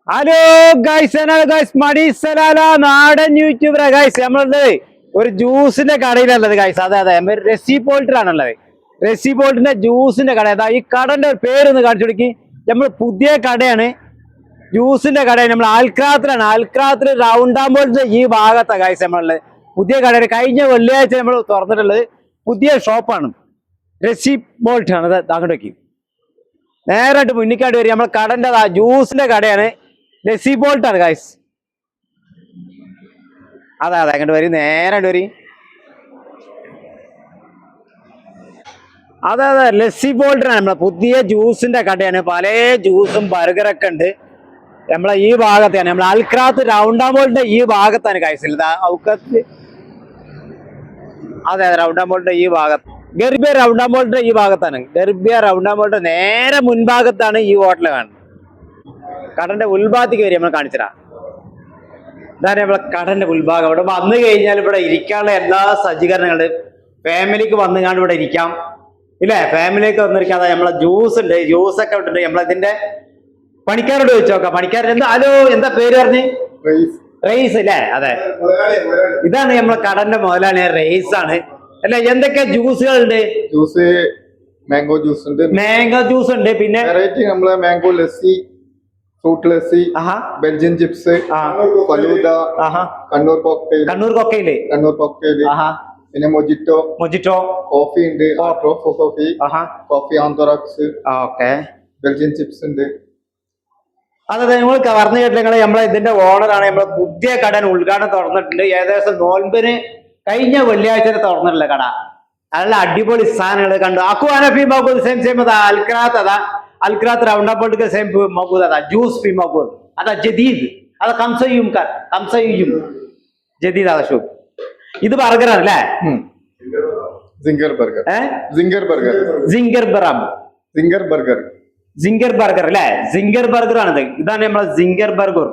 Hello guys guys മടിസലാല നാടൻ YouTuber guys നമ്മളുള്ളത് ഒരു ജ്യൂസിന്റെ കടയിലുള്ളത് ഗൈസ്. അതെ അതെ റെസി പോൾട്ടറാണുള്ളത്. റെസി പോൾട്ടിന്റെ ജ്യൂസിന്റെ കട. അതാ ഈ കടന്റെ പേരൊന്ന് കാണിച്ചു കൊടുക്കി. നമ്മൾ പുതിയ കടയാണ്, ജ്യൂസിന്റെ കടയാണ്. നമ്മൾ ആൽക്രാത്തിലാണ്. ആൽക്രാത്തിൽ റൗണ്ടാമ്പോളിന്റെ ഈ ഭാഗത്താണ് ഗൈസ് നമ്മളുള്ളത്. പുതിയ കടയാണ്. കഴിഞ്ഞ വെള്ളിയാഴ്ച നമ്മൾ തുറന്നിട്ടുള്ളത്. പുതിയ ഷോപ്പാണ്, റെസി പോൾട്ട് ആണ്. അത് അങ്ങോട്ട് വെക്കി നേരായിട്ട് മുന്നിക്കാട്ട് വരും. നമ്മൾ കടന്റെ ജ്യൂസിന്റെ കടയാണ്, റെസി പോൾട്ടാണ് ഗൈസ്. അതെ അതെ അങ്ങോട്ട് വരും, നേരായിട്ട് വരും. അതെ അതെ റെസി പോൾട്ടാണ് നമ്മളെ പുതിയ ജ്യൂസിന്റെ കടയാണ്. പല ജ്യൂസും ബർഗറൊക്കെ ഉണ്ട് നമ്മളെ ഈ ഭാഗത്താണ്. നമ്മളെ അൽക്രാത്ത് റൗണ്ടാമ്പോളിന്റെ ഈ ഭാഗത്താണ് ഗൈസ്. ഔക്കത്ത് അതെ അതെ റൗണ്ടാമ്പോളിന്റെ ഈ ഭാഗത്ത്, ഗർബിയ റൗണ്ടാമ്പോളിന്റെ ഈ ഭാഗത്താണ്. ഗർബിയ റൗണ്ടാമ്പോളിന്റെ നേരെ മുൻഭാഗത്താണ് ഈ ഹോട്ടൽ കാണുന്നത്. കടന്റെ ഉൾഭാഗത്തേക്ക് വരും, നമ്മൾ കാണിച്ചതാ. ഇതാണ് നമ്മളെ കടന്റെ ഉൾഭാഗം. ഇവിടെ വന്നു കഴിഞ്ഞാൽ ഇവിടെ ഇരിക്കാനുള്ള എല്ലാ സജ്ജീകരണങ്ങളും, ഫാമിലിക്ക് വന്നുകാണ്ട് ഇവിടെ ഇരിക്കാം ഇല്ലേ. ഫാമിലിക്ക് വന്നിരിക്കാം. അതായത് നമ്മളെ ജ്യൂസ് ഉണ്ട്, ജ്യൂസൊക്കെ ഇട്ടിട്ടുണ്ട്. നമ്മളിതിന്റെ പണിക്കാരോട് ചോദിച്ചു നോക്കാം. പണിക്കാരൻ എന്താ, ഹലോ എന്താ പേര് പറഞ്ഞ്? റെയ്സ് അല്ലേ? അതെ, ഇതാണ് നമ്മളെ കടന്റെ മുതലാണ്, റെയ്സ് ആണ് അല്ലെ. എന്തൊക്കെ ജ്യൂസുകൾ ഉണ്ട്? ജ്യൂസ് മാംഗോ ജ്യൂസ് ഉണ്ട്, മാംഗോ ജ്യൂസ് ഉണ്ട്, പിന്നെ വെറൈറ്റി നമ്മളെ mango lassi, fruit lassi, Belgian chips, falooda, Kannur cocktail, Kannur cocktail, പിന്നെ മൊജിറ്റോ, കോഫി ഉണ്ട്, കോഫി ആന്തോറാക്സ്, ബെൽജിയൻ ചിപ്സ് ഉണ്ട്. അതെ നിങ്ങൾ പറഞ്ഞു കേട്ടില്ല, നമ്മളെ ഇതിന്റെ ഓണറാണ്. നമ്മളെ പുതിയ കട ഉദ്ഘാടനം തുറന്നിട്ടുണ്ട്. ഏകദേശം നോൻപിന് കഴിഞ്ഞ വെള്ളിയാഴ്ച തുറന്നിട്ടുള്ള കട. നല്ല അടിപൊളി സാധനങ്ങൾ കണ്ടു. അക്കുവാന ഫീ മൗകൂദ് സെയിം സെയിം അതാ. അൽക്രാത്ത് അതാ, അൽക്രാത്ത് റൗണ്ടാമ്പോൾട്ട് സെയിം മൗകൂദ് അതാ. ജ്യൂസ് ഫീ മൗകൂദ് അതാ. ജദീദ് അതാ. കംസയും ജദീദ് അതാ ഷൂ. ഇത് ബർഗറാണ് അല്ലേ? Singer burger, singer burger, singer burger അല്ലേ? സിംഗർ ബർഗർ ആണിത്. ഇതാണ് നമ്മളെ സിംഗർ ബർഗർ.